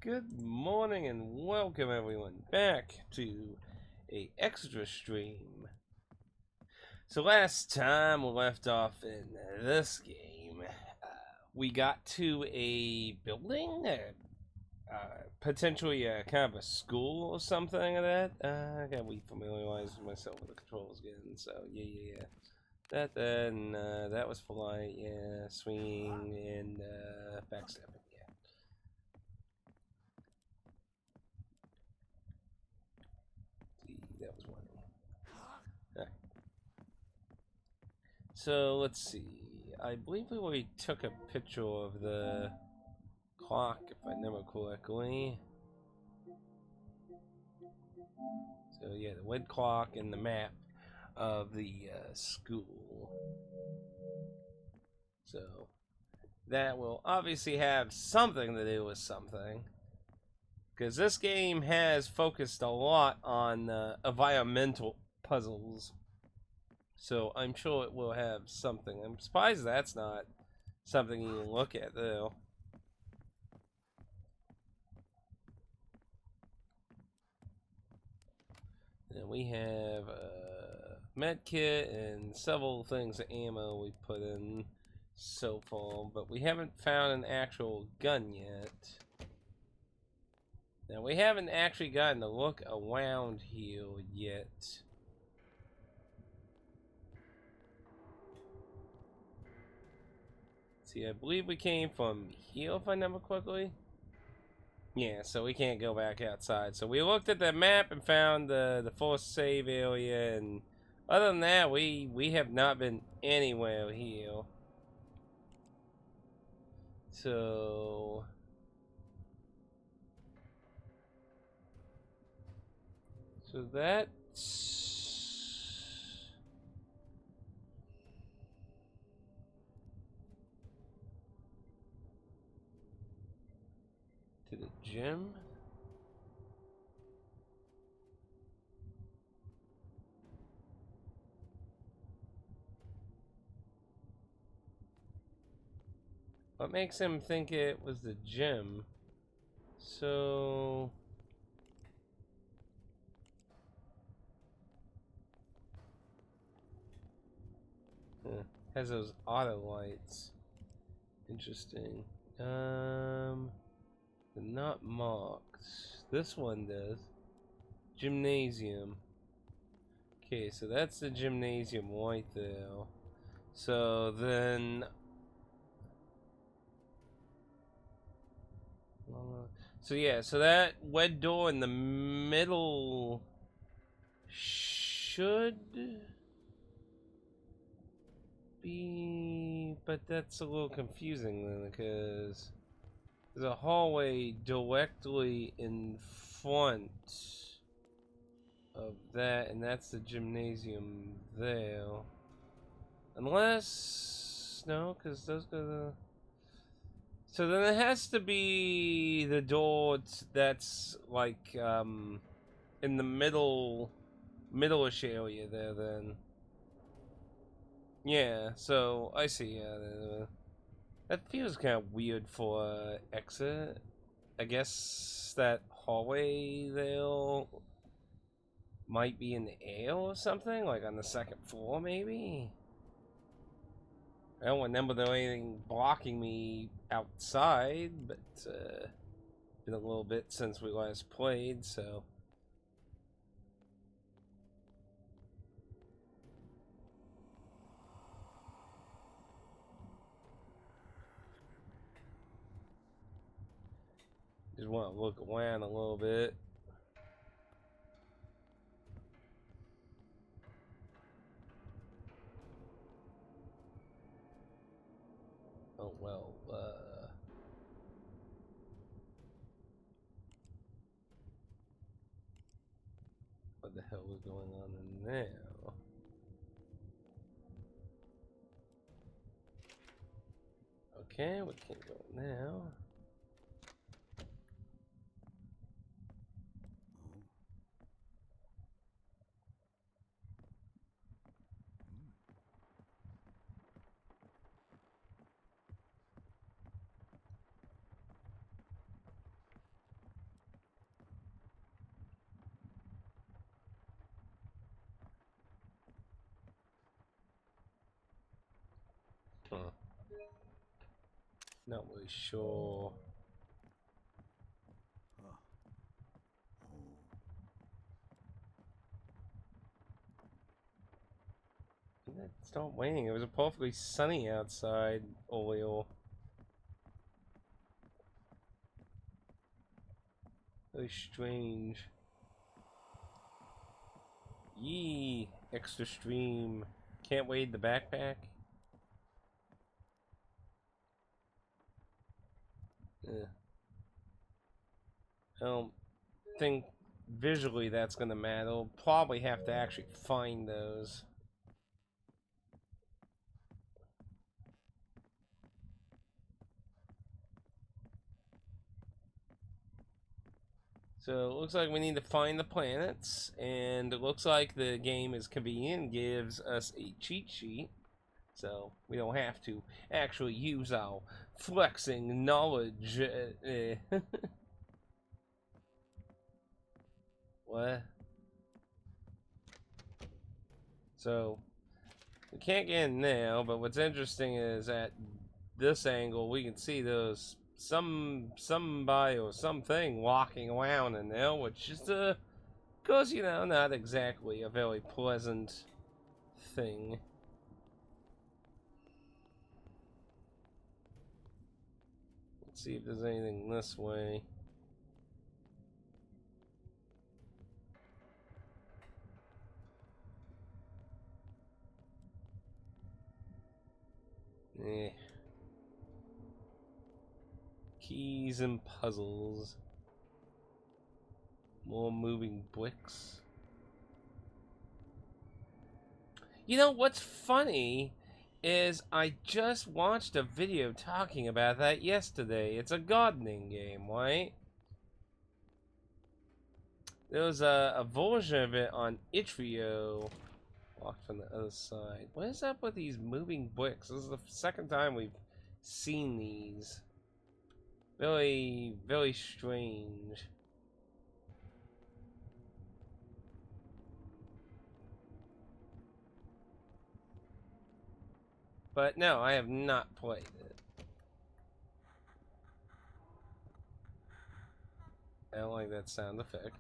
Good morning and welcome everyone back to a extra stream. So last time we left off in this game, we got to a building, potentially kind of a school or something like that. I gotta refamiliarize myself with the controls again. So yeah. That was flight, yeah, swinging and backstepping. That was one. Right. So let's see. I believe we already took a picture of the clock, if I remember correctly. So yeah, the red clock and the map of the school. So that will obviously have something to do with something. Because this game has focused a lot on environmental puzzles. So I'm sure it will have something. I'm surprised that's not something you can look at, though. And we have a med kit and several things of ammo we put in so far, but we haven't found an actual gun yet. Now, we haven't actually gotten to look around here yet. See, I believe we came from here, if I remember correctly. Yeah, so we can't go back outside. So we looked at the map and found the forced save area, and other than that, we have not been anywhere here. So that's to the gym. What makes him think it was the gym? So has those auto lights. Interesting. They're not marked. This one does. Gymnasium. Okay, so that's the gymnasium right there. So then... So yeah, so that red door in the middle should be... But that's a little confusing then, because there's a hallway directly in front of that, and that's the gymnasium there. Unless... No, because those go to... So then it has to be the door that's like in the middle-ish area there then. Yeah, so I see. Yeah, that feels kind of weird for exit. I guess that hallway there might be in the air or something, like on the second floor maybe. I don't remember there anything blocking me outside, but been a little bit since we last played, so. Just want to look around a little bit. Oh well, what the hell is going on in there? Okay, we can't go now. Huh. Not really sure. Stop waiting. It was perfectly sunny outside, Olio. Very strange. Yee! Extra stream. Can't wade the backpack. I don't think visually that's gonna matter. We'll probably have to actually find those. So it looks like we need to find the planets, and it looks like the game is convenient and gives us a cheat sheet, so we don't have to actually use our flexing knowledge. What? So we can't get in now, but what's interesting is at this angle we can see those somebody or something walking around in there, which is cause you know, not exactly a very pleasant thing. Let's see if there's anything this way. Eh. Keys and puzzles. More moving bricks. You know what's funny is I just watched a video talking about that yesterday. It's a gardening game, right? There was a version of it on Itch.io. Walked from the other side. What is up with these moving bricks? This is the second time we've seen these. Very, very strange. But no, I have not played it. I don't like that sound effect.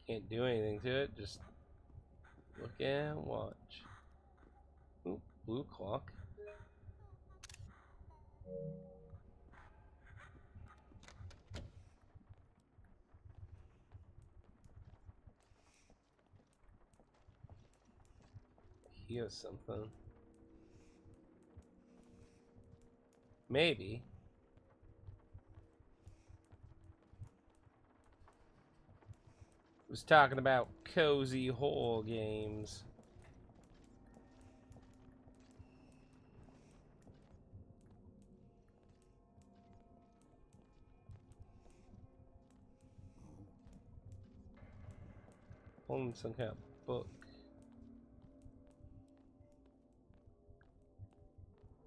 Can't do anything to it, just look and watch. Ooh, blue clock. Here's something. Maybe. Was talking about cozy horror games. Holding some kind of book.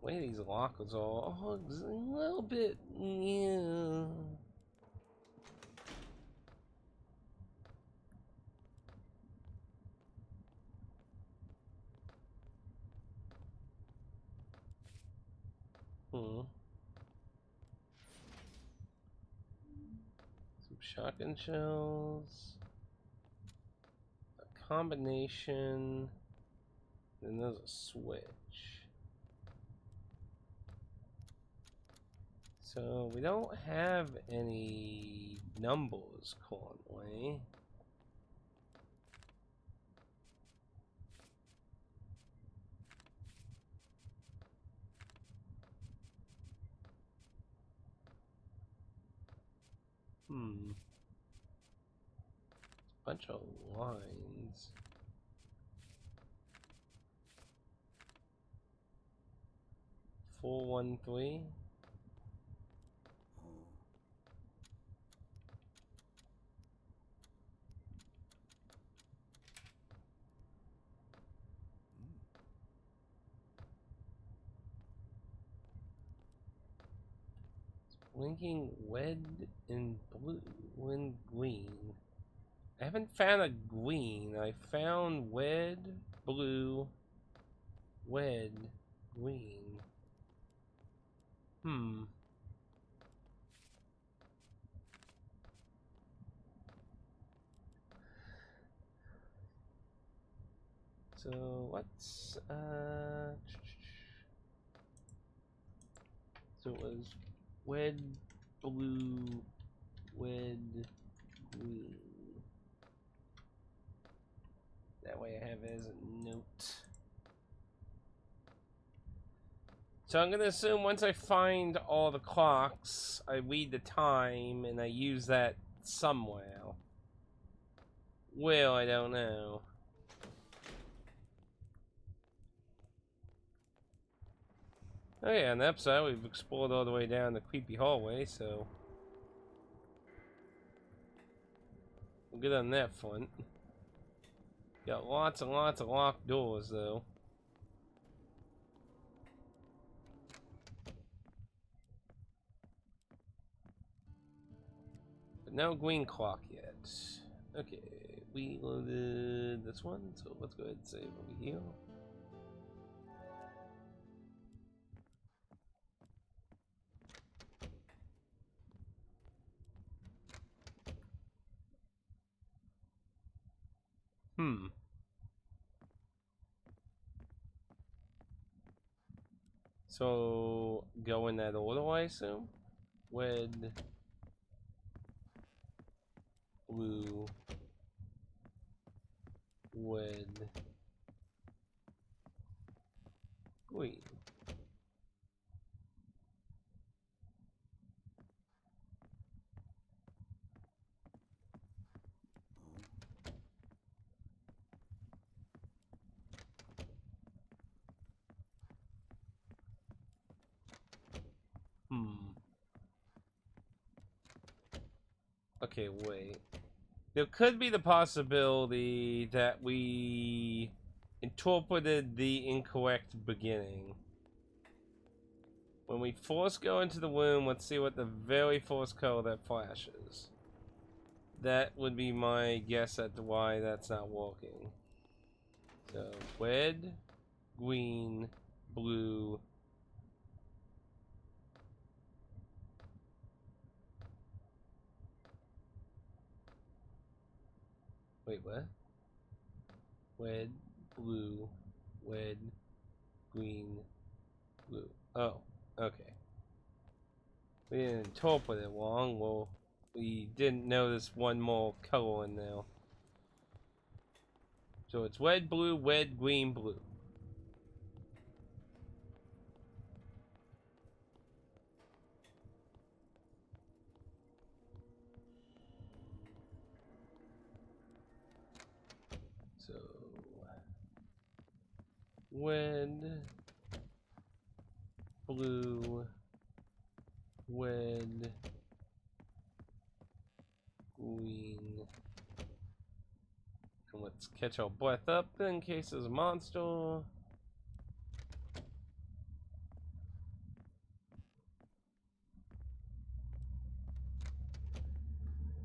The way these lockers are, oh, a little bit, yeah. Some shotgun shells. A combination. Then there's a switch. So we don't have any numbers currently. Bunch of lines. Four 1 3. Blinking red and blue and green. I haven't found a green. I found red, blue, red, green. So what's so it was red, blue, red, green. That way I have it as a note. So I'm gonna assume once I find all the clocks, I read the time and I use that somewhere. Well, I don't know. Oh yeah, on the upside, we've explored all the way down the creepy hallway, so we're good on that front. Got lots and lots of locked doors, though. But no green clock yet. Okay, we loaded this one, so let's go ahead and save over here. So, go in that order, I assume? Red, blue, red, green. Okay, wait. There could be the possibility that we interpreted the incorrect beginning. When we first go into the womb, let's see what the very first color that flashes. That would be my guess at why that's not working. So, red, green, blue. Wait, what? Red, blue, red, green, blue. Oh, okay. We didn't interpret it wrong. Well, we didn't notice one more color in there. So it's red, blue, red, green, blue. So red, blue, red, green. And let's catch our breath up in case there's a monster.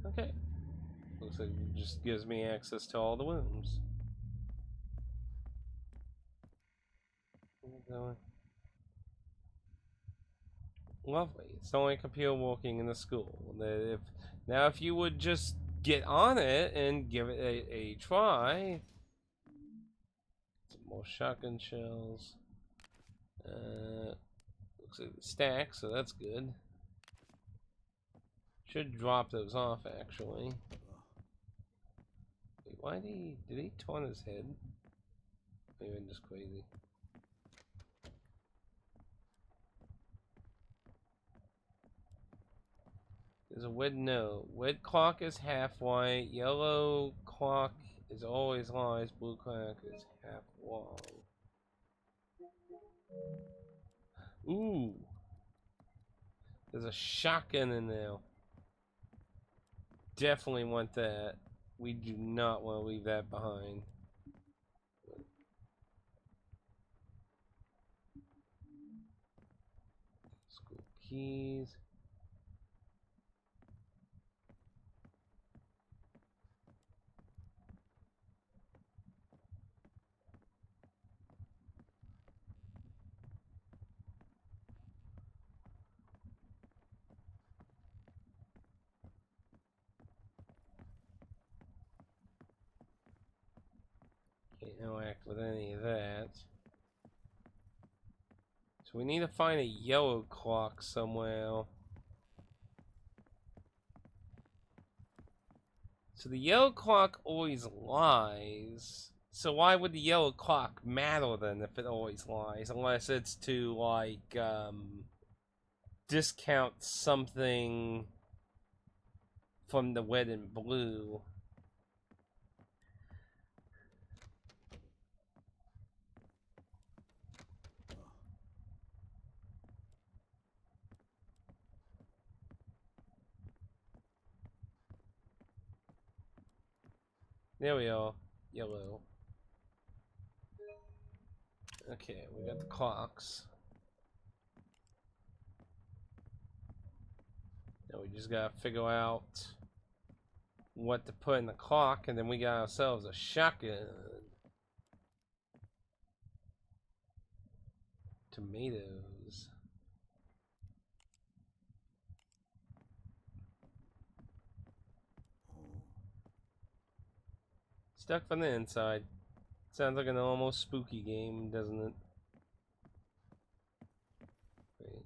Okay. Looks like it just gives me access to all the rooms. Lovely. It's not like computer working in the school. If you would just get on it and give it a try. Some more shotgun shells. Looks like the stack, so that's good. Should drop those off actually. Wait, why did he turn his head? Maybe I'm just crazy. There's a red no. Red clock is half white. Yellow clock is always lies. Blue clock is half wrong. Ooh. There's a shotgun in there. Definitely want that. We do not want to leave that behind. School keys. interact with any of that. So we need to find a yellow clock somewhere. So the yellow clock always lies. So why would the yellow clock matter then if it always lies? Unless it's to, like, discount something from the red and blue. There we are. Yellow. Okay, we got the clocks. Now we just gotta figure out what to put in the clock, and then we got ourselves a shotgun. Tomatoes. Stuck from the inside. Sounds like an almost spooky game, doesn't it? Wait.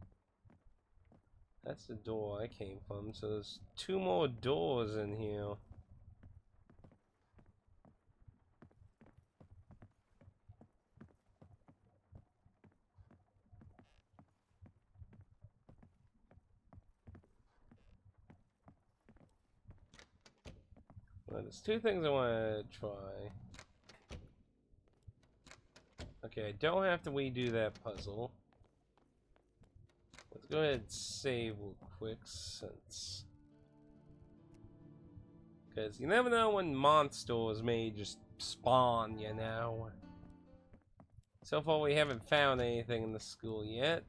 That's the door I came from, so there's 2 more doors in here. Well, there's 2 things I want to try. Okay, I don't have to redo that puzzle. Let's go ahead and save real quick, since... Because you never know when monsters may just spawn, you know. So far we haven't found anything in the school yet.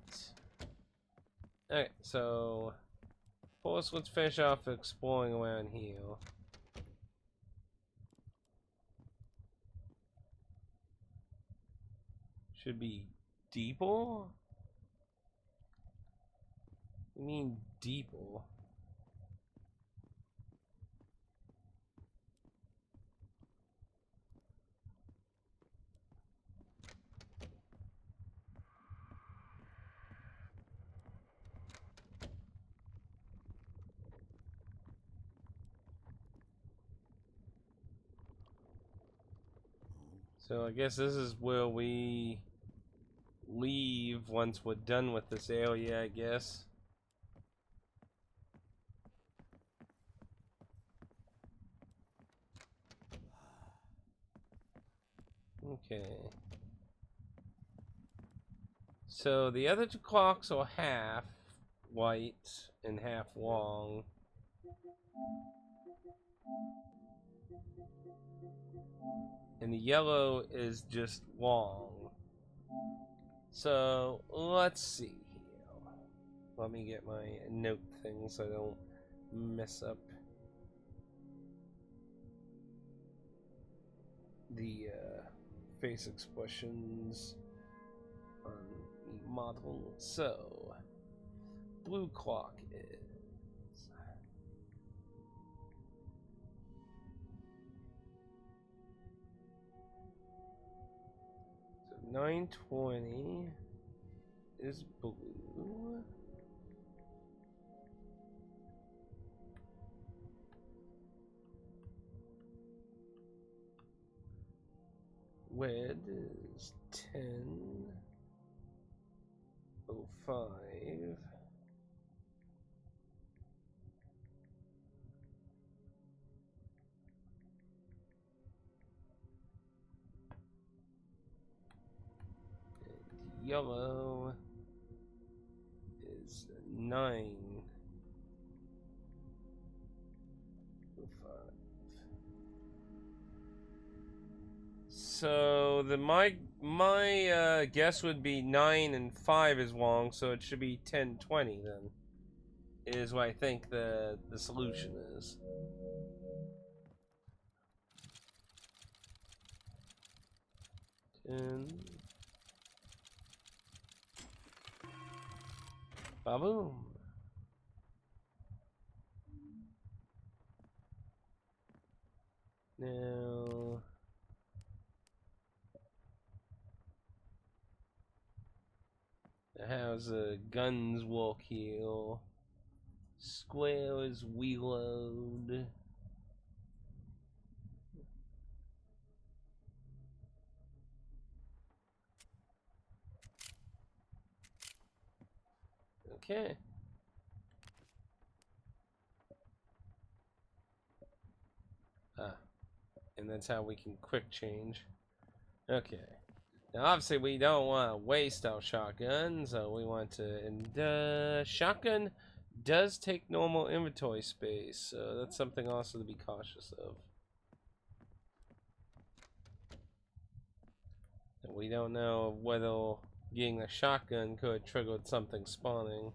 Okay, so... First, let's finish off exploring around here. Should be deeper? I mean deeper. So I guess this is where we leave once we're done with this area, I guess. Okay. So the other 2 clocks are half white and half long. And the yellow is just long. So let's see here. Let me get my note thing so I don't mess up the face expressions on the model. So blue clock is 920 is blue. Red is 10:05. And yellow is 9:05. So my guess would be 9 and 5 is wrong, so it should be 10:20 then. Is what I think the solution is. Ba-boom. Now guns will heal. Squares reload. Okay. Ah, and that's how we can quick change. Okay. Now, obviously, we don't want to waste our shotgun, so we want to. And shotgun does take normal inventory space, so that's something also to be cautious of. And we don't know whether getting a shotgun could trigger something spawning.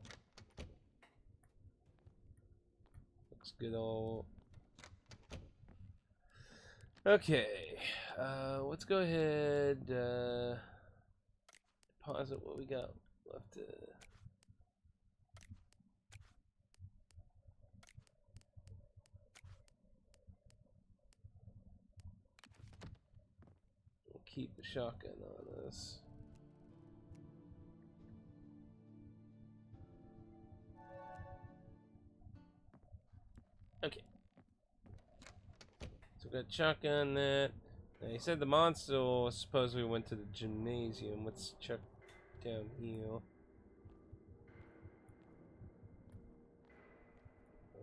Looks good all. Okay, let's go ahead, deposit what we got left to. We'll keep the shotgun on us. Okay. So we got shotgun that. Now, he said the monster supposedly went to the gymnasium. Let's check down here.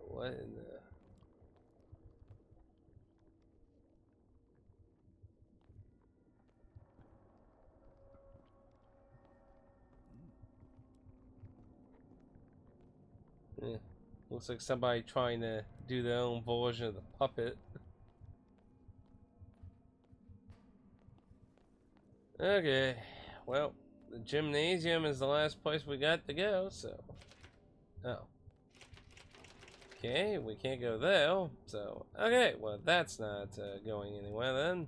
What in the... Eh, looks like somebody trying to do their own version of the puppet. Okay, well, the gymnasium is the last place we got to go, so... Oh. Okay, we can't go there, so... Okay, well, that's not going anywhere then.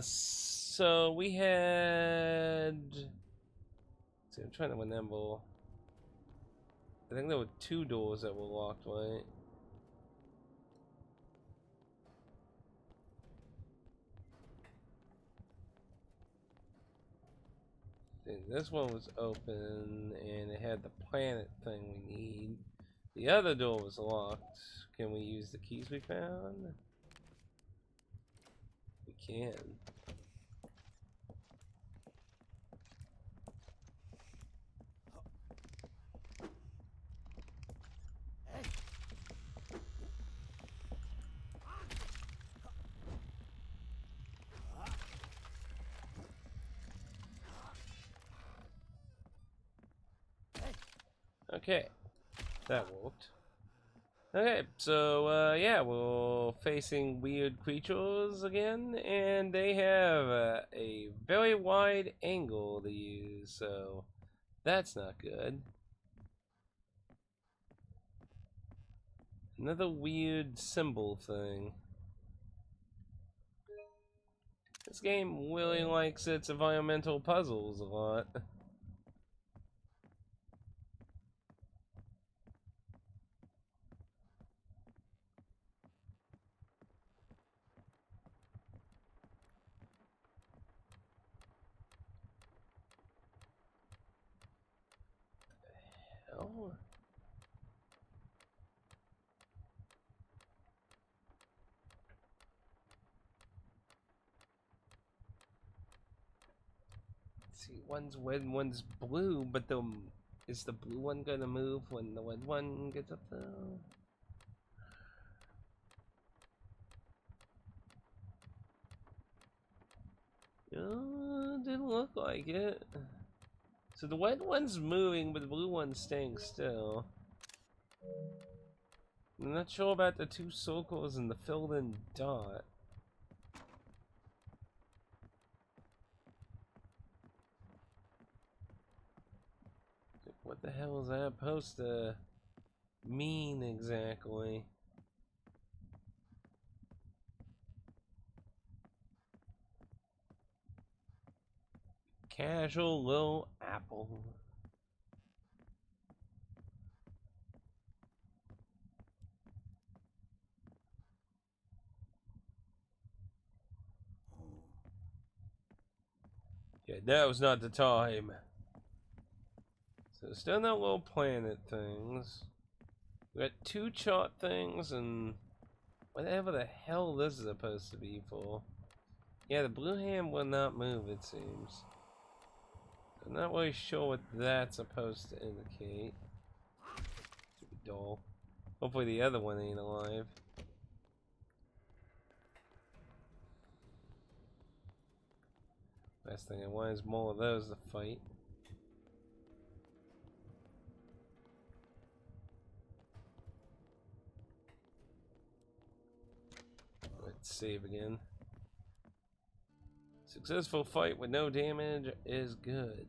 So we had... See, I'm trying to remember... I think there were 2 doors that were locked, right? This one was open, and it had the planet thing we need. The other door was locked. Can we use the keys we found? We can. Okay, that worked. Okay, so yeah, we're facing weird creatures again, and they have a very wide angle to use, so that's not good. Another weird symbol thing. This game really likes its environmental puzzles a lot. Oh. See, one's red, one's blue, but is the blue one gonna move when the red one gets up there? Didn't look like it. So the red one's moving, but the blue one's staying still. I'm not sure about the 2 circles and the filled-in dot. What the hell is that supposed to mean exactly? Casual little apple. Yeah, that was not the time. So still no little planet things. We got 2 chart things and whatever the hell this is supposed to be for. Yeah, the blue hand will not move, it seems. I'm not really sure what that's supposed to indicate. Stupid doll. Hopefully the other one ain't alive. Last thing I want is more of those to fight. Let's save again. Successful fight with no damage is good.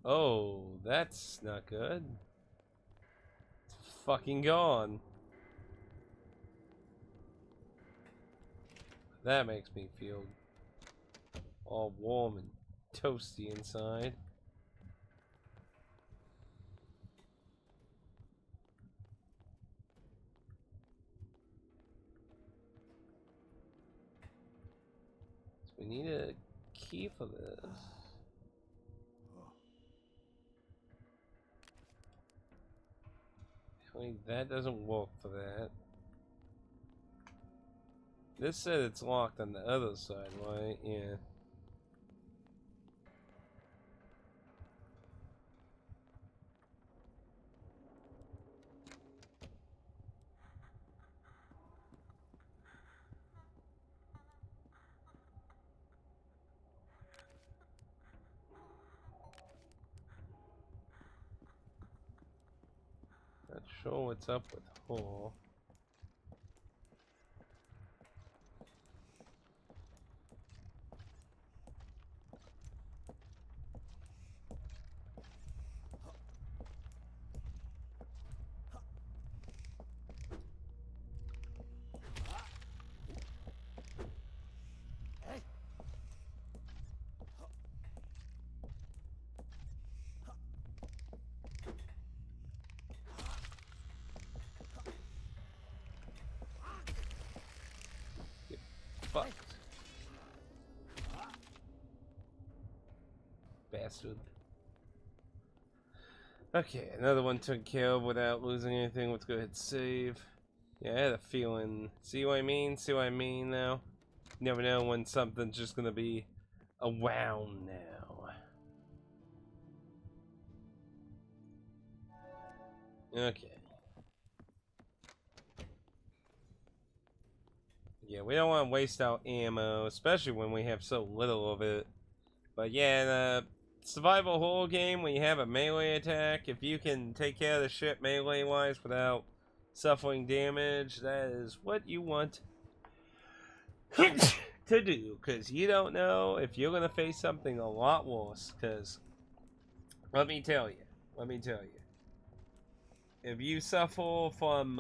Oh, that's not good. It's fucking gone. That makes me feel all warm and toasty inside. So we need a key for this. That doesn't work for that. This said it's locked on the other side, right? Yeah. Not sure what's up with her. Fucked. Bastard. Okay, another one took care of without losing anything. Let's go ahead and save. Yeah, I had a feeling. See what I mean? See what I mean now? You never know when something's just gonna be around now. Okay. Yeah, we don't want to waste out ammo, especially when we have so little of it. But yeah, the survival horror game, when you have a melee attack, if you can take care of the shit melee-wise without suffering damage, that is what you want to do. Because you don't know if you're going to face something a lot worse. Because, let me tell you, if you suffer from...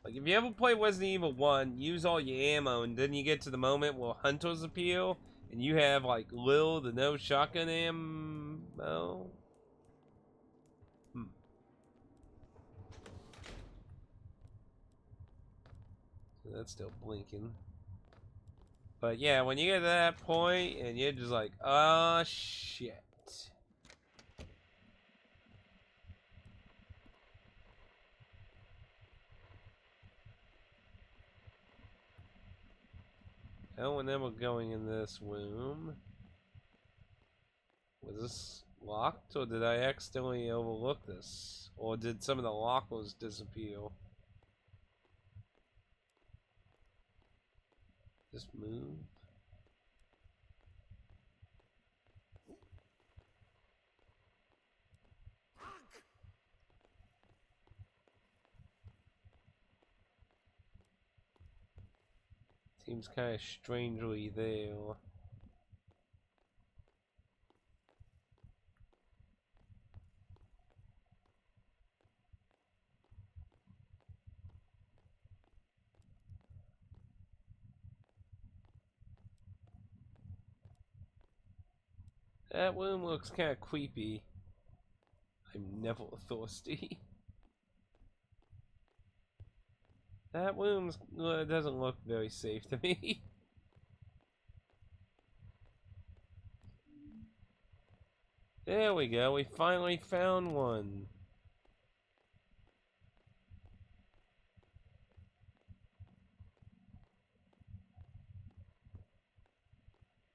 like, if you ever play Resident Evil 1, use all your ammo, and then you get to the moment where hunters appear, and you have, like, little to no shotgun ammo. So that's still blinking. But yeah, when you get to that point, and you're just like, oh, shit. Oh, and then we're going in this room. Was this locked, or did I accidentally overlook this? Or did some of the lockers disappear? Just move. Seems kind of strangely there. That room looks kind of creepy. I'm never thirsty. That room doesn't look very safe to me. There we go, we finally found one.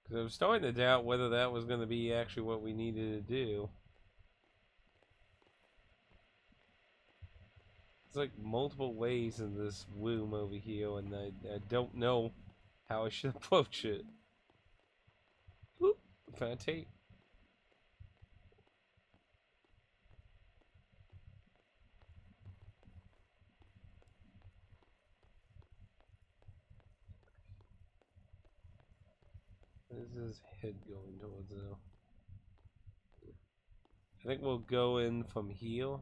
Because I was starting to doubt whether that was going to be actually what we needed to do. There's like multiple ways in this room over here, and I don't know how I should approach it. Oop, found tape. Where's his head going towards now? I think we'll go in from here.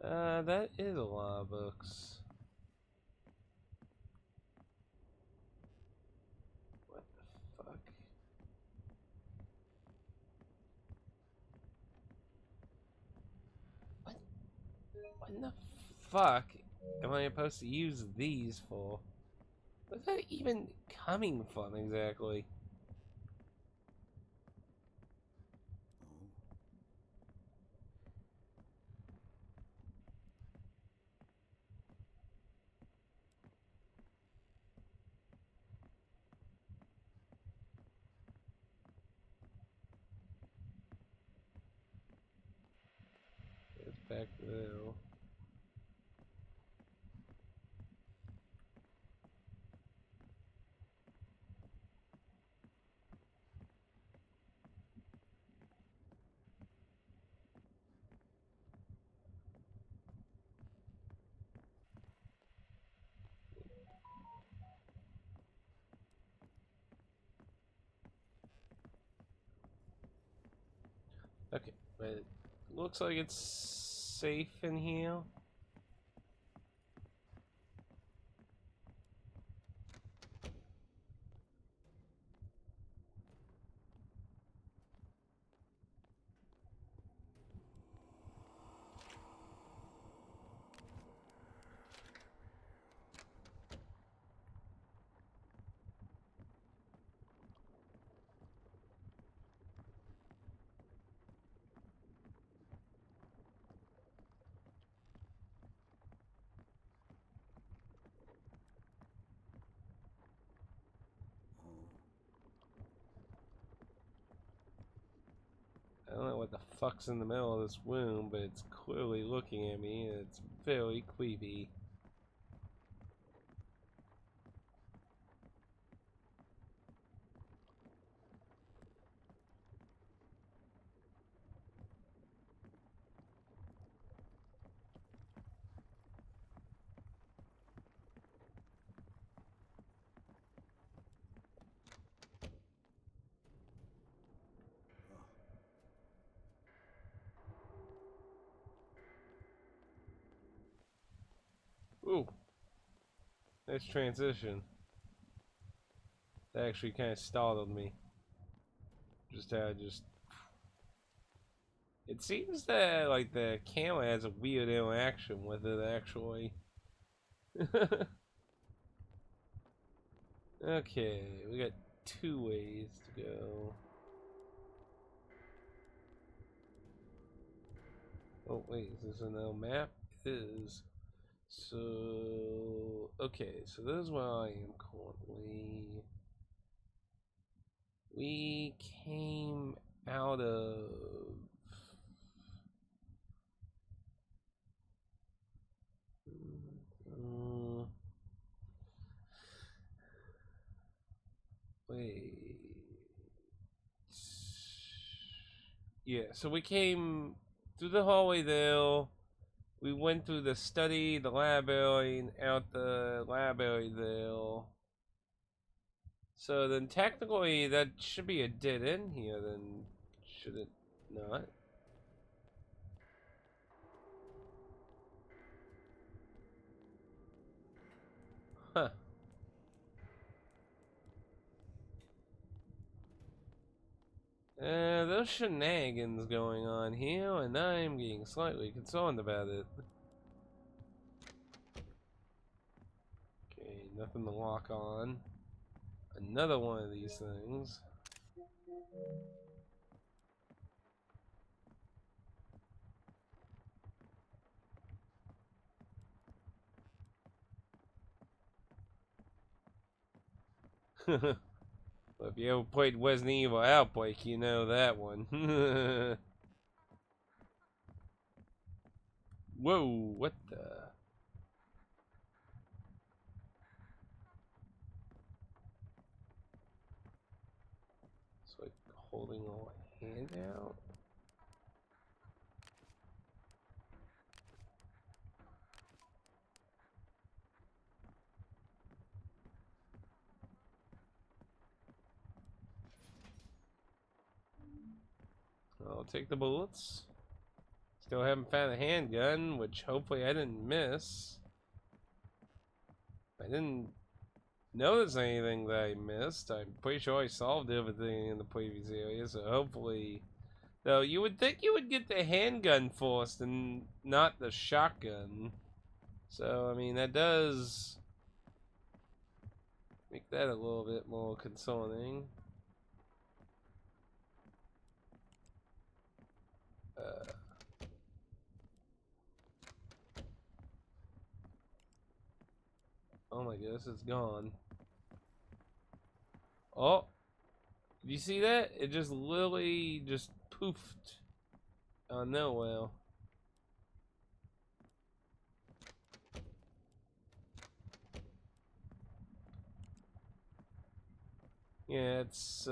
That is a lot of books. What the fuck? What in the fuck am I supposed to use these for? Where's that even coming from exactly? It's back there. Okay, but it looks like it's safe in here. I don't know what the fuck's in the middle of this room, but it's clearly looking at me, and it's very creepy. Ooh, nice transition. That actually kind of startled me. Just it seems that like the camera has a weird interaction with it actually. Okay, we got 2 ways to go. Oh wait, is this another map? It is. So okay, so this is where I am currently. We came out of wait. Yeah, so we came through the hallway there. We went through the study, the lab area, and out the lab area there. So then technically that should be a dead end here, then should it not? Huh. there's shenanigans going on here, and I'm getting slightly concerned about it. Okay, nothing to lock on. Another one of these things. If you ever played Resident Evil Outbreak, you know that one. Whoa, what the? It's like holding a hand out. I'll take the bullets. Still haven't found a handgun, which hopefully I didn't miss. I didn't notice anything that I missed. I'm pretty sure I solved everything in the previous area, so hopefully... Though you would think you would get the handgun first and not the shotgun. So, I mean, that does make that a little bit more concerning. Oh my goodness, it's gone. Oh! Did you see that? It just literally just poofed. Oh no, well. Yeah, it's,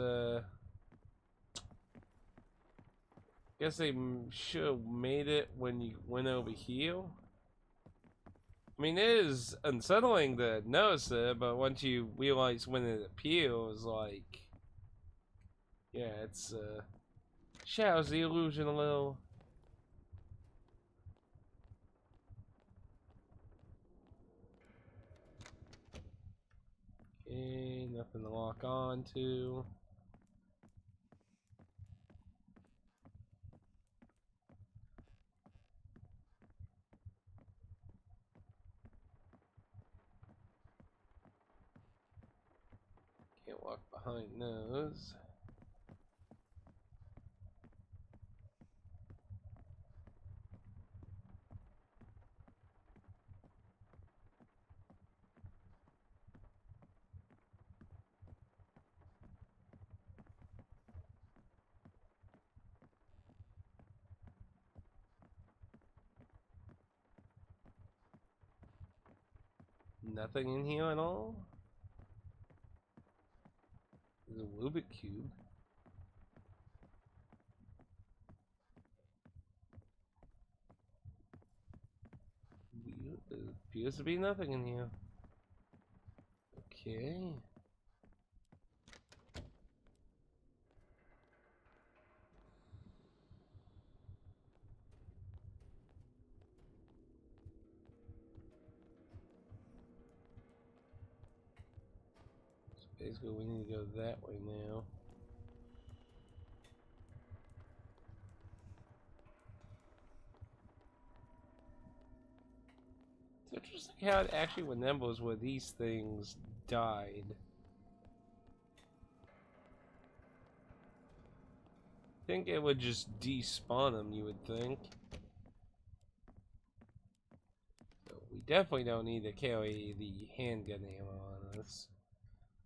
guess they should have made it when you went over here. I mean, it is unsettling to notice it, but once you realize when it appears, like... Yeah, it's, shadows the illusion a little. Okay, nothing to lock on to. Can't walk behind those. Nothing in here at all? There's a Rubik Cube. Weird. There appears to be nothing in here. Okay. So basically we need to go that way now. It's interesting how it actually remembers where these things died. I think it would just despawn them, you would think. So we definitely don't need to carry the handgun ammo on us.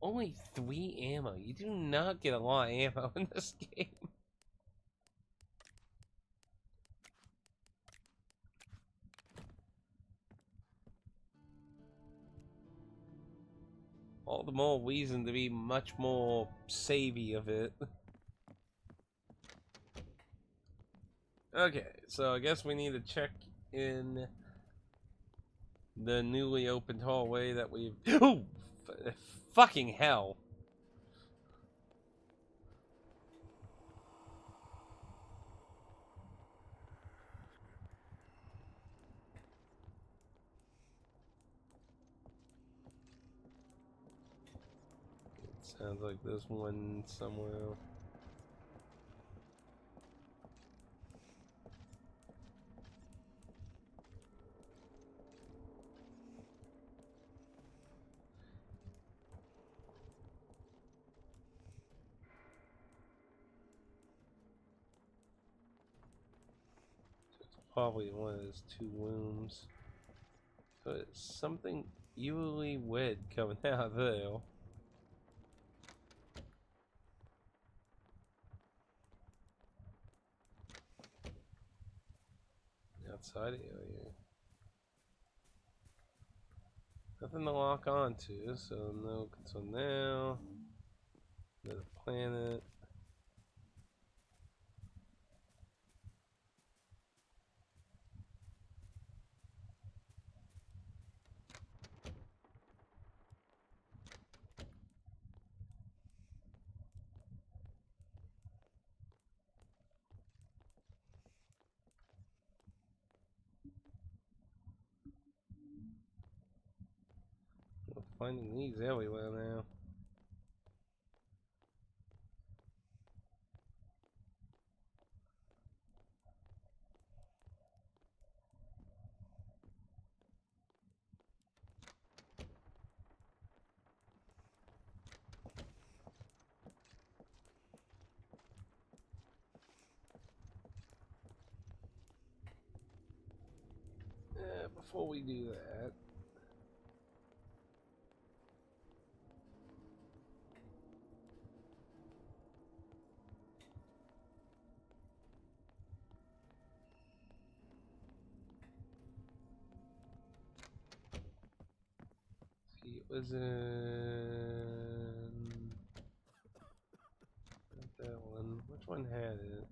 Only 3 ammo. You do not get a lot of ammo in this game. All the more reason to be much more savvy of it. Okay, so I guess we need to check in the newly opened hallway that we've... Oh! Fucking hell! It sounds like there's one somewhere. probably one of those two wombs. So it's something eerily weird coming out there. Outside area. Nothing to lock on to, so no concern now. Another planet. We're finding these everywhere now. Before we do that, see, it was in not that one. Which one had it?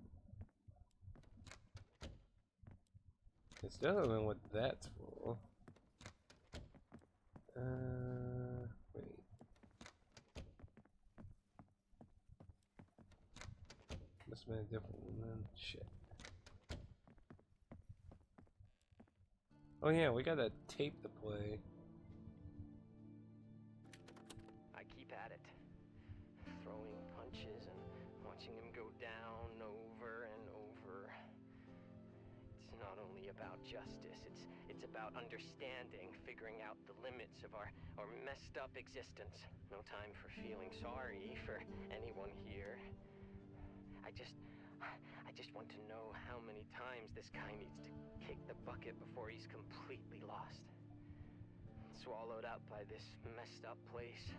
It's definitely what that's for. Wait. Must have been a different one then. Shit. Oh yeah, we got a tape to play. I keep at it, throwing punches and watching him go down over and over. It's not only about justice, it's about understanding, figuring out the limits of our messed up existence. No time for feeling sorry for anyone here. I just want to know how many times this guy needs to kick the bucket before he's completely lost. Swallowed up by this messed up place.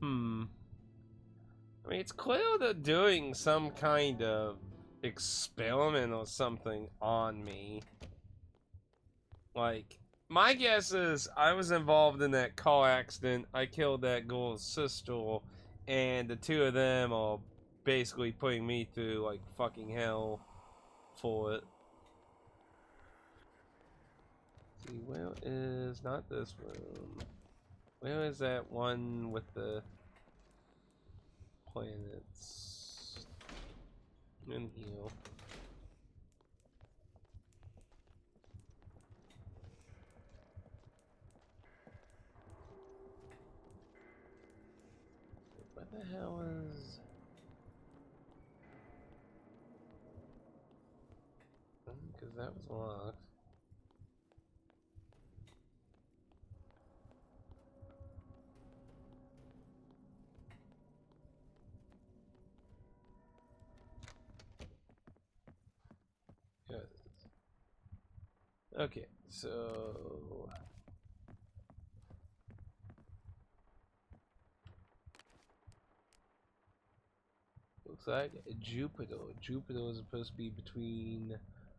I mean, it's clear they're doing some kind of experiment or something on me. Like, my guess is I was involved in that car accident. I killed that girl's sister, and the two of them are basically putting me through like fucking hell for it. See, where is not this room? Where is that one with the planets? In here. What the hell is? Because that was locked. Good. Okay, so looks like Jupiter. Jupiter is supposed to be between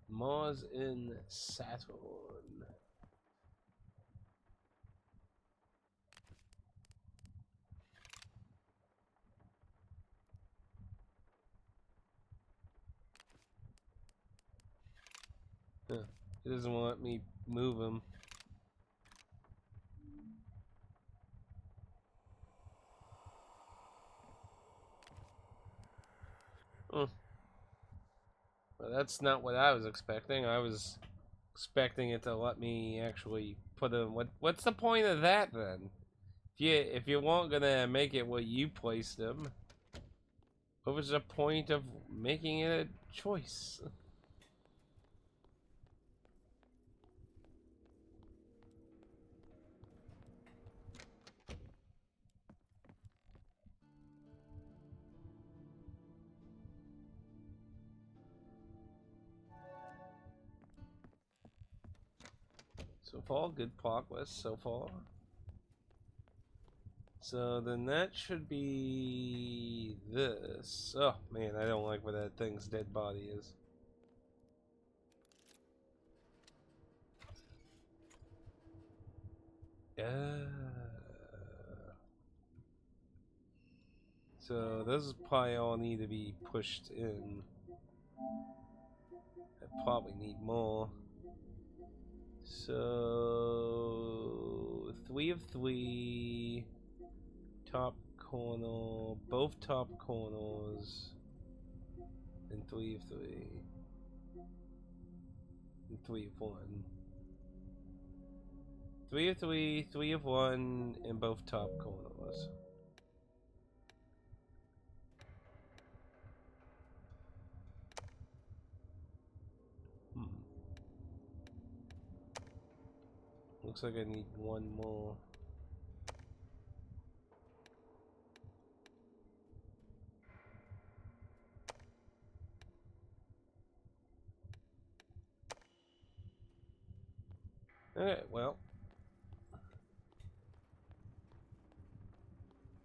Mars and Saturn. Huh. It doesn't want to let me move him. Well, that's not what I was expecting. I was expecting it to let me actually put him. What's the point of that then? If you weren't gonna make it where you placed him, what was the point of making it a choice? So far, good progress so far. So then that should be this. Oh man, I don't like where that thing's dead body is. So those probably all need to be pushed in. I probably need more. So 3 of 3, top corner, both top corners, and 3 of 3, and 3 of 1. 3 of 3, 3 of 1, and both top corners. Looks like I need one more. Okay, well.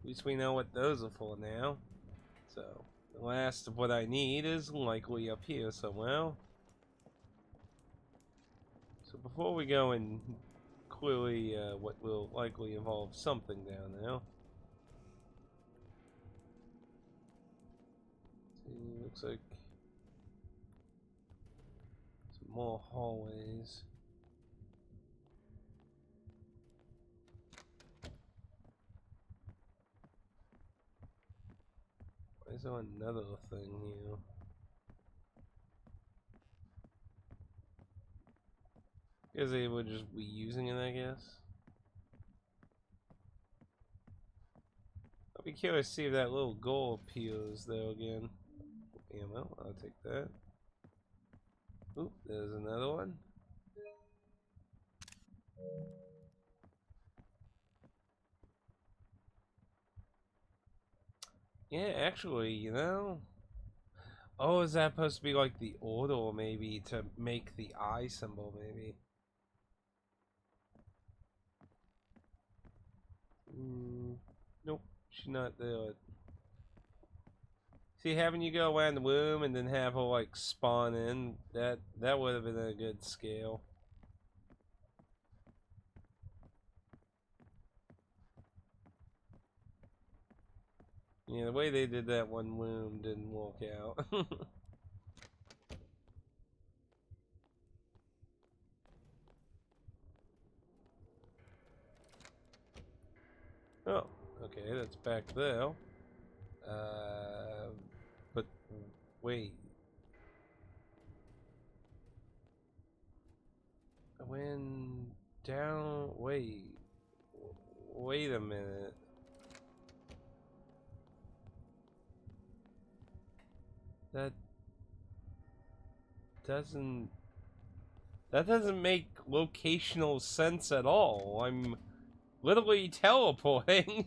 At least we know what those are for now. So, the last of what I need is likely up here somewhere. So before we go and clearly what will likely involve something down there. See, looks like some more hallways. Why is there another thing here? Because they would just be using it, I guess. I'll be curious to see if that little goal appears though again. Ammo, I'll take that. Oop, there's another one. Yeah, actually, you know. Oh, is that supposed to be like the order maybe to make the eye symbol maybe? Nope, she's not there. See, having you go around the womb and then have her like spawn in, that would have been a good scale. Yeah, the way they did that one womb didn't work out. Oh, okay, that's back there. But wait. When down, wait a minute. That doesn't that doesn't make locational sense at all. I'm literally teleporting.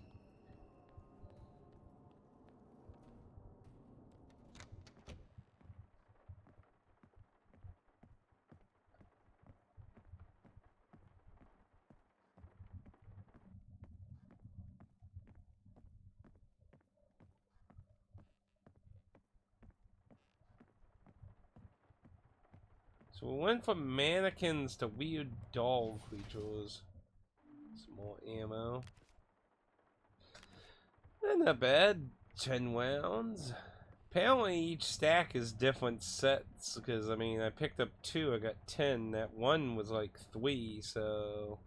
So we went from mannequins to weird doll creatures. Some more ammo. Not bad. 10 rounds. Apparently each stack is different sets, because I mean I picked up 2, I got 10. That one was like 3, so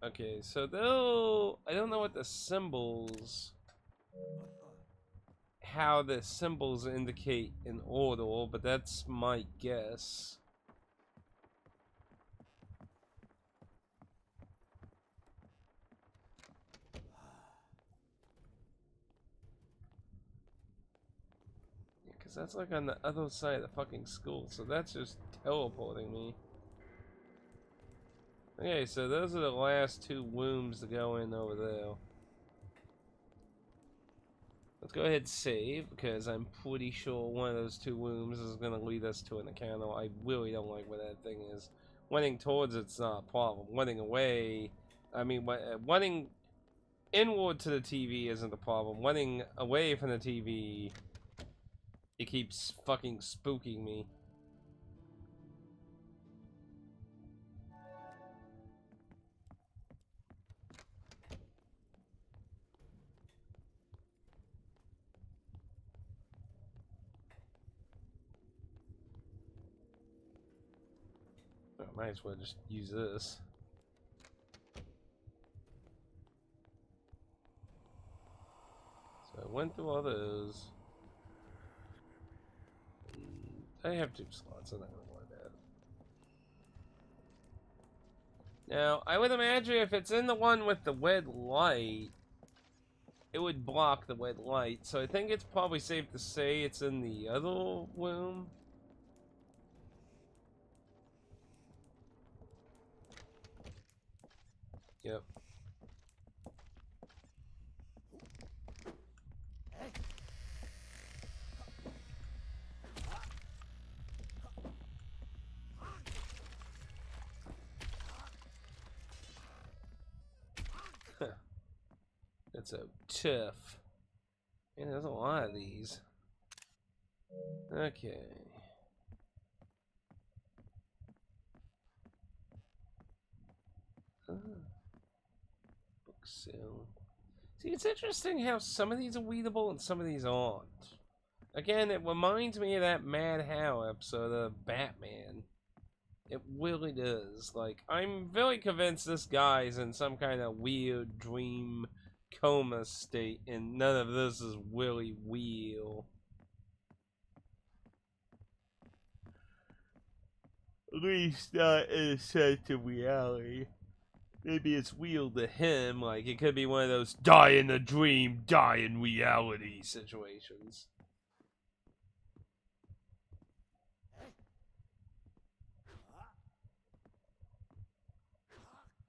okay, so though I don't know what the symbols, how the symbols indicate an order, but that's my guess. Because that's like on the other side of the fucking school, so that's just teleporting me. Okay, so those are the last 2 wombs to go in over there. Let's go ahead and save, because I'm pretty sure one of those 2 wombs is going to lead us to an encounter. I really don't like where that thing is. Running towards it's not a problem. Running away, I mean, running inward to the TV isn't the problem. Running away from the TV, it keeps fucking spooking me. I might as well just use this. So I went through all those. I have 2 slots, I'm not gonna worry about it. Now, I would imagine if it's in the one with the red light, it would block the red light. So I think it's probably safe to say it's in the other room. Yep. That's so tough. Man, there's a lot of these. Okay. Book sale. See, it's interesting how some of these are readable and some of these aren't. Again, it reminds me of that Mad How episode of Batman. It really does. Like, I'm very convinced this guy's in some kind of weird dream coma state, and none of this is really real. At least not in a sense of reality. Maybe it's real to him, like it could be one of those die in a dream, die in reality situations.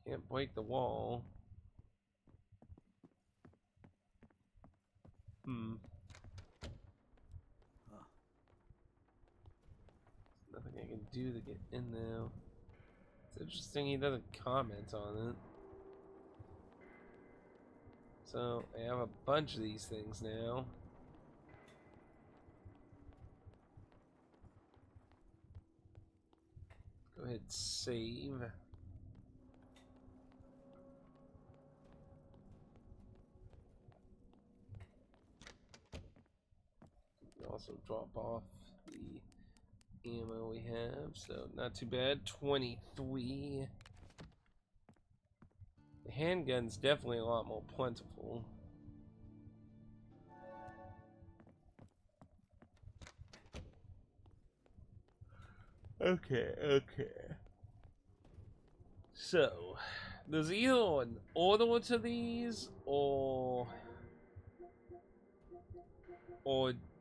Can't break the wall. Nothing I can do to get in there. It's interesting he doesn't comment on it. So, I have a bunch of these things now. Go ahead and save. Also drop off the ammo we have, so not too bad. 23. The handgun's definitely a lot more plentiful. Okay. So, there's either an order to these, or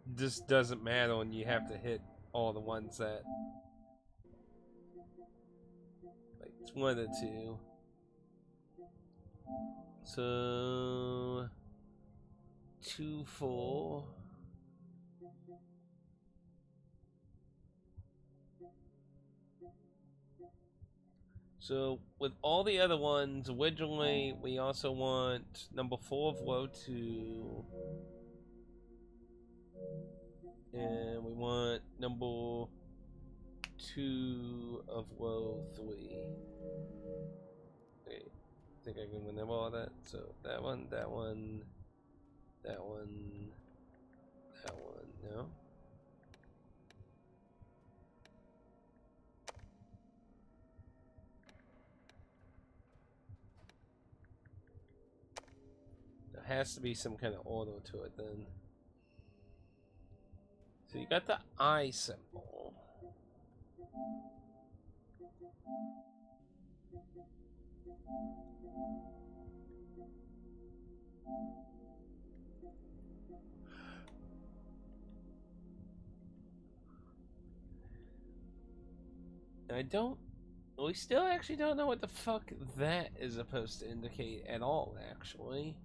this doesn't matter and you have to hit all the ones that, like, it's one or two. So, 2, 4. So, with all the other ones, originally we also want number 4 of row 2. And we want number 2 of row 3. Okay, I think I can remember all that. So, that one, that one, that one, that one, no? There has to be some kind of order to it then. So you got the I symbol. We still actually don't know what the fuck that is supposed to indicate at all, actually.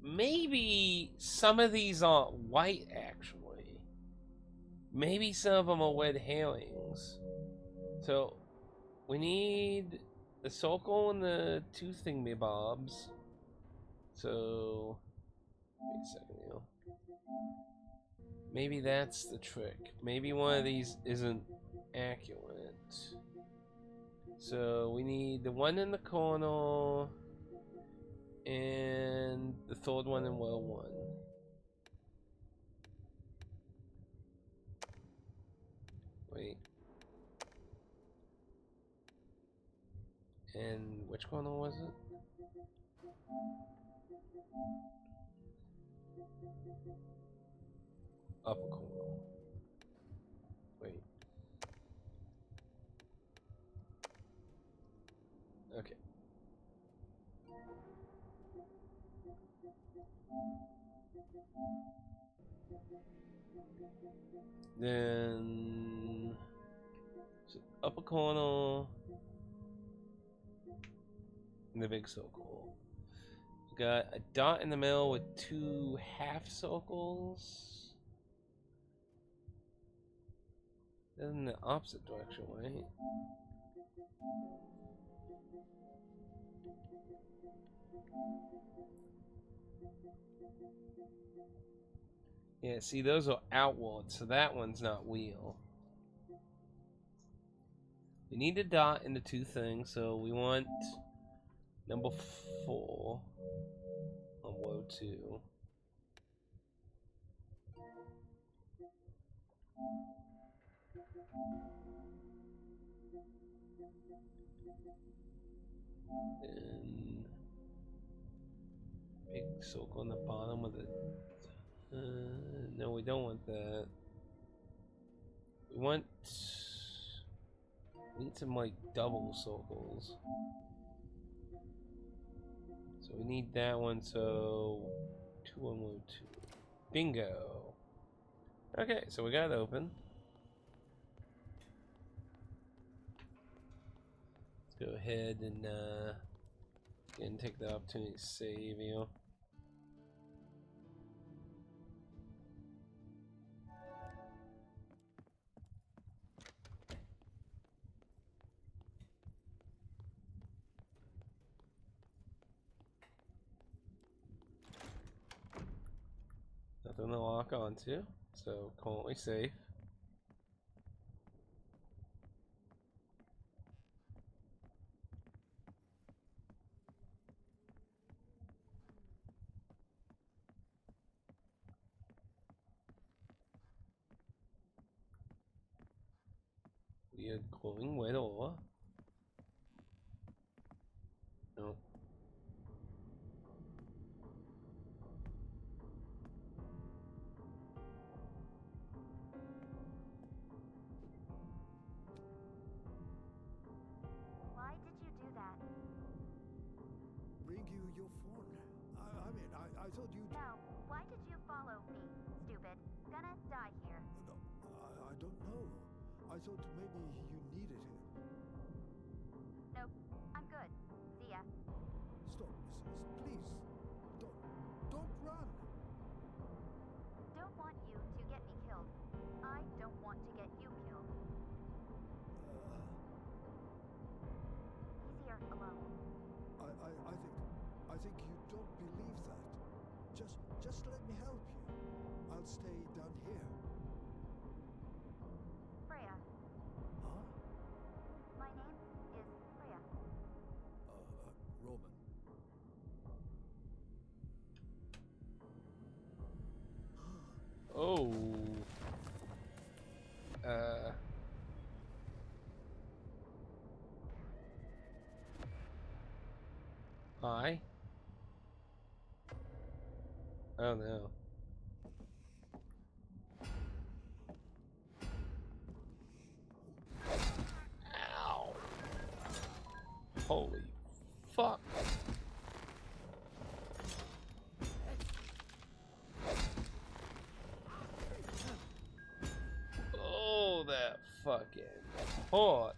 Maybe some of these aren't white, actually. Maybe some of them are red herrings. So, we need the circle and the two thingamabobs. So, wait a second, you know. Maybe that's the trick. Maybe one of these isn't accurate. So, we need the one in the corner and the third one in row 1. Wait. And which corner was it? Upper corner. Wait. Okay. Then so upper corner in the big circle. We got a dot in the middle with 2 half circles. That's in the opposite direction, right? Yeah, see, those are outward, so that one's not wheel. We need a dot in the 2 things, so we want number 4 on row 2. And big circle on the bottom of it. No, we don't want that. We need some like double circles. So we need that one, so 2 on row 2. Bingo. Okay, so we got it open. Let's go ahead and take the opportunity to save, you know. Nothing to lock onto, so currently safe. We are glowing red ore. No. Why did you do that? Bring you your phone. I thought you'd... No, why did you follow me, stupid? Gonna die here. No, I don't know. I thought maybe you needed him. Nope, I'm good. See ya. Stop, please. Don't run. Don't want you to get me killed. I don't want to get you killed. He's here alone. I think you don't believe that. Just let me help you. I'll stay down here. Freya. Huh? My name is Freya. Roman. Oh. Hi. Oh no. Ow. Holy fuck. Oh, that fucking hot.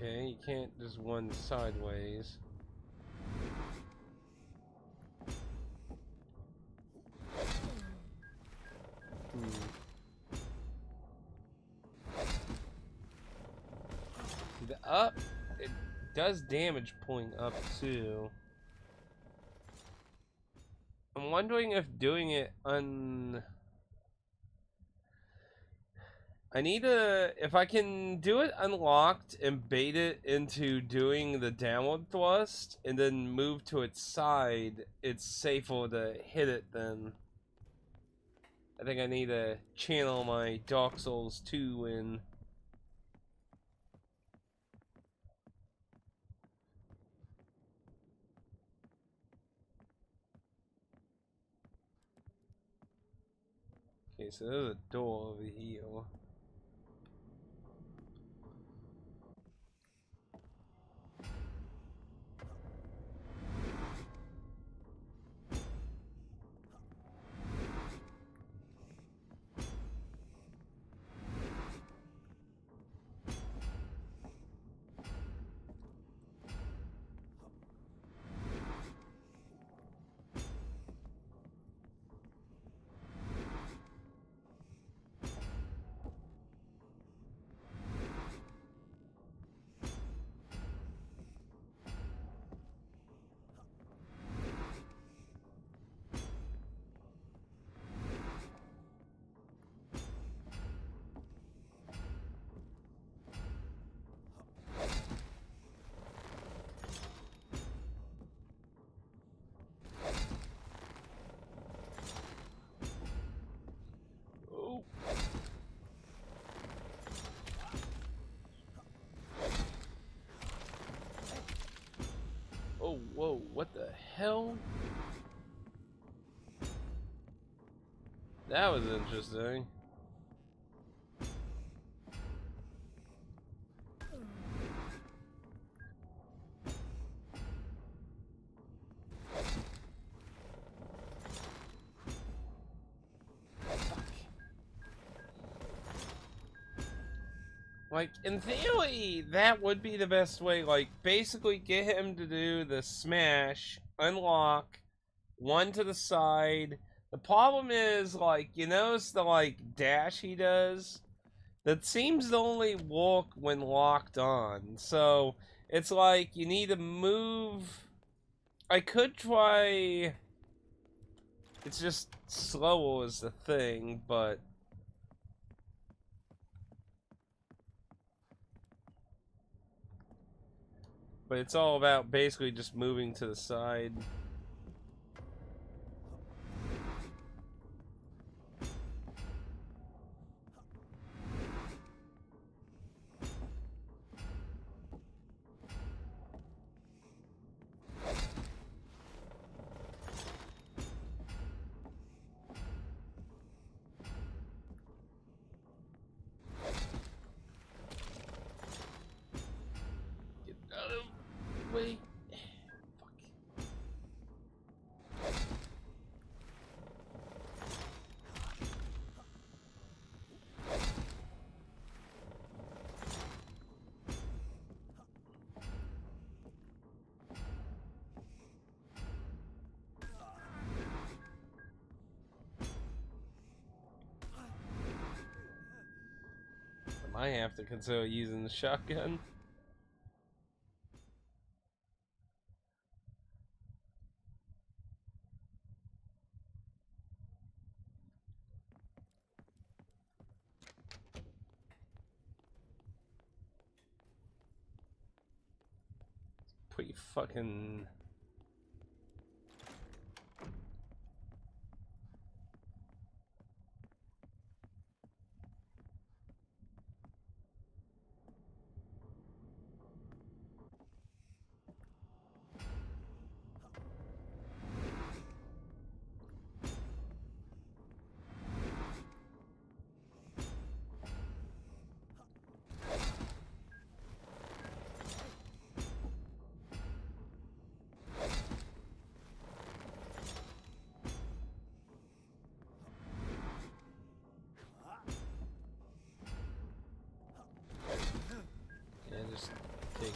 Okay, you can't just run sideways. The up, it does damage point up too. I'm wondering if doing it I need if I can do it unlocked and bait it into doing the downward thrust and then move to its side, it's safer to hit it then. I think I need to channel my Dark Souls 2 in. Okay, so there's a door over here. Oh. Oh, whoa, what the hell? That was interesting. Like, in theory, that would be the best way. Like, basically get him to do the smash, unlock, one to the side. The problem is, like, you notice the, like, dash he does? That seems to only work when locked on. So, it's like, you need to move... I could try... It's just slower is the thing, but... But it's all about basically just moving to the side. Get out of the way. Fuck. I might have to consider using the shotgun. Pretty fucking...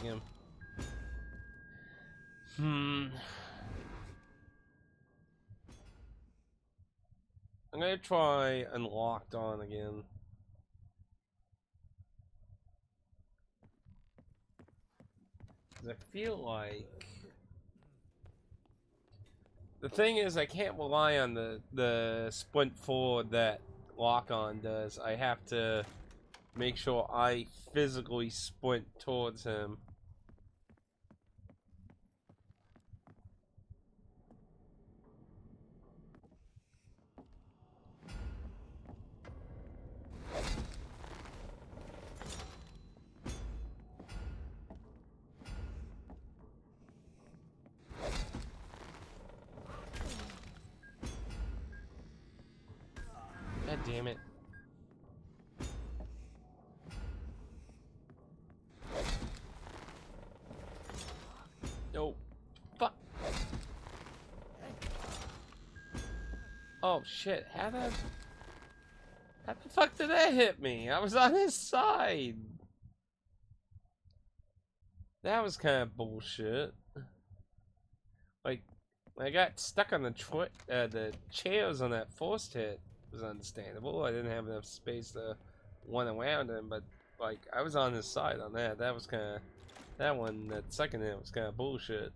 him. I'm gonna try unlocked on again. I feel like the thing is I can't rely on the sprint forward that lock on does. I have to make sure I physically sprint towards him. God damn it. No. Fuck. Oh shit. How the fuck did that hit me? I was on his side. That was kind of bullshit. Like, I got stuck on the chairs on that first hit was understandable. I didn't have enough space to run around him, but like I was on his side on that. That was kind of that second hit was kind of bullshit.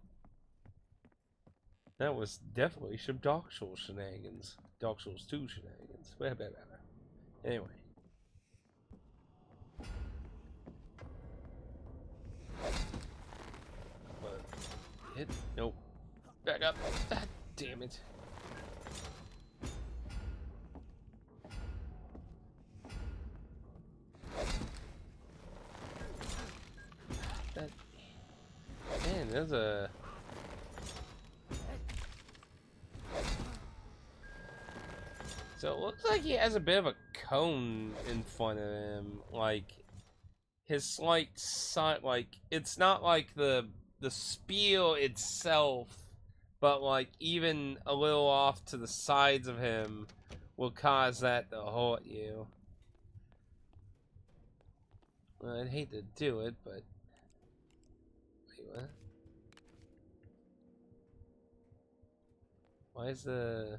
That was definitely some Dark Souls shenanigans. Dark Souls 2 shenanigans. Anyway. But hit nope. Back up. Ah, damn it. That man, there's a so it looks like he has a bit of a cone in front of him, like his slight side, like it's not like the spear itself, but like even a little off to the sides of him will cause that to hurt you. Well, I'd hate to do it, but wait, what? Why is the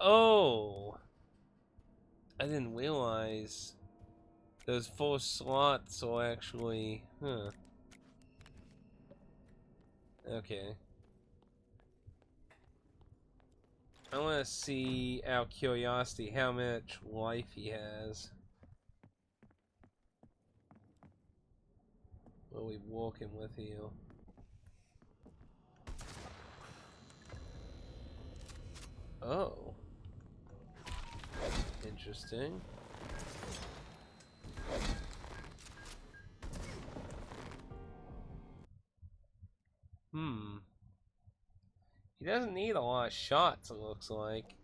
oh? I didn't realize those 4 slots will actually, huh? Okay. I want to see out of curiosity how much life he has. What are we walking with you? Oh. Interesting. He doesn't need a lot of shots, it looks like.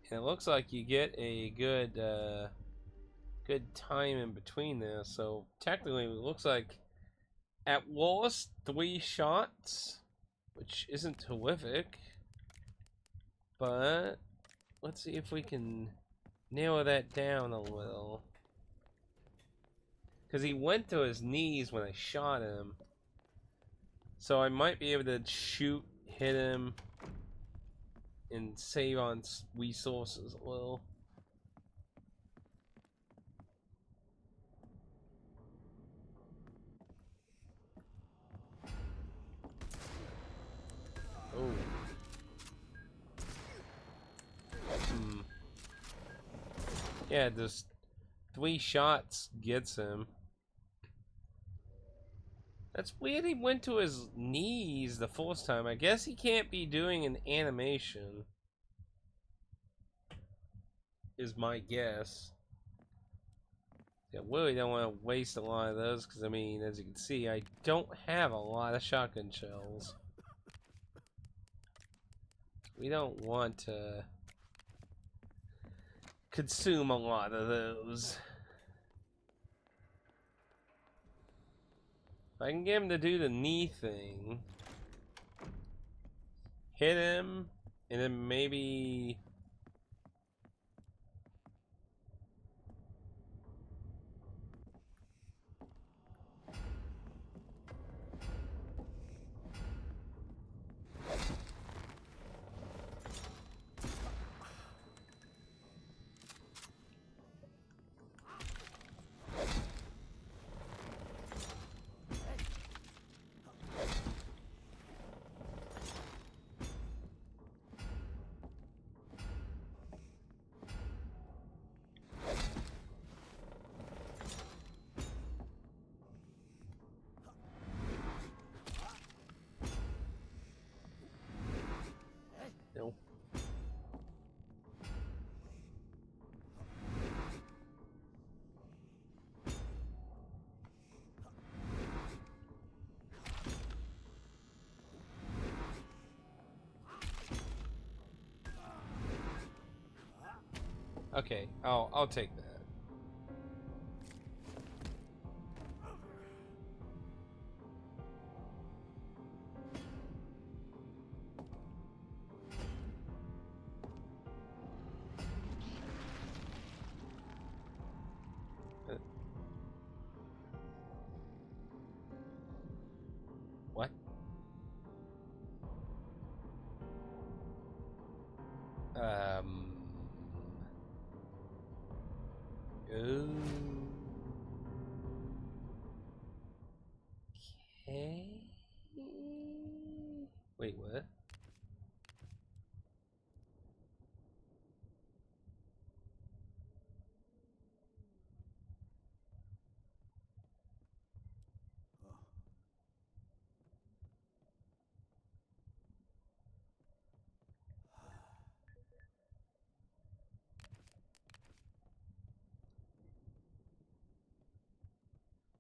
And it looks like you get a good good time in between there. So technically it looks like at worst 3 shots, which isn't horrific. But let's see if we can narrow that down a little. Because he went to his knees when I shot him. So I might be able to hit him, and save on resources a little. Oh. Yeah, just 3 shots gets him. That's weird he went to his knees the first time. I guess he can't be doing an animation, is my guess. Yeah, really don't want to waste a lot of those, because I mean, as you can see, I don't have a lot of shotgun shells. We don't want to consume a lot of those. If I can get him to do the knee thing, hit him, and then maybe Okay, I'll take that. What? Ooh. Okay. Wait, what?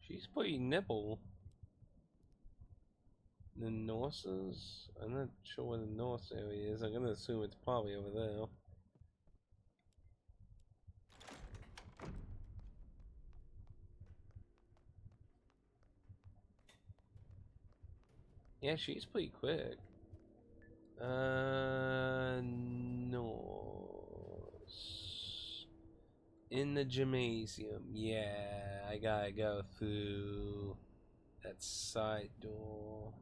She's pretty nipple. The Norses? I'm not sure where the Norse area is. I'm gonna assume it's probably over there. Yeah, she's pretty quick. Norse. In the gymnasium. Yeah, I gotta go through that side door.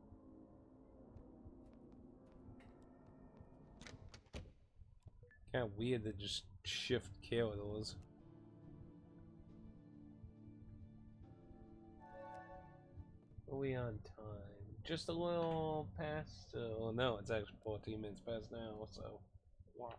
Kind of weird to just shift corridors. Are we on time? Just a little past. Oh no, it's actually 14 minutes past now. So, wow.